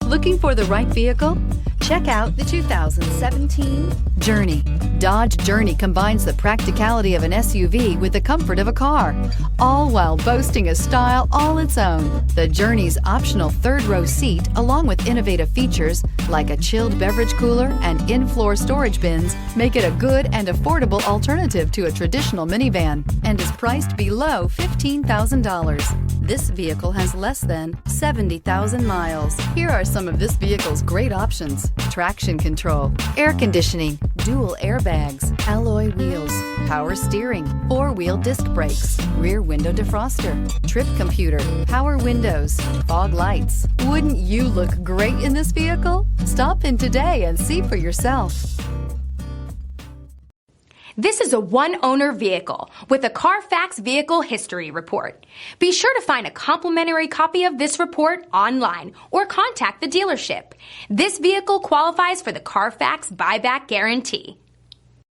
Looking for the right vehicle? Check out the 2017 Journey. Dodge Journey combines the practicality of an SUV with the comfort of a car, all while boasting a style all its own. The Journey's optional third-row seat, along with innovative features like a chilled beverage cooler and in-floor storage bins, make it a good and affordable alternative to a traditional minivan and is priced below $15,000. This vehicle has less than 70,000 miles. Here are some of this vehicle's great options: traction control, air conditioning, dual airbags, alloy wheels, power steering, four-wheel disc brakes, rear window defroster, trip computer, power windows, fog lights. Wouldn't you look great in this vehicle? Stop in today and see for yourself. This is a one-owner vehicle with a CARFAX Vehicle History Report. Be sure to find a complimentary copy of this report online or contact the dealership. This vehicle qualifies for the CARFAX Buyback Guarantee.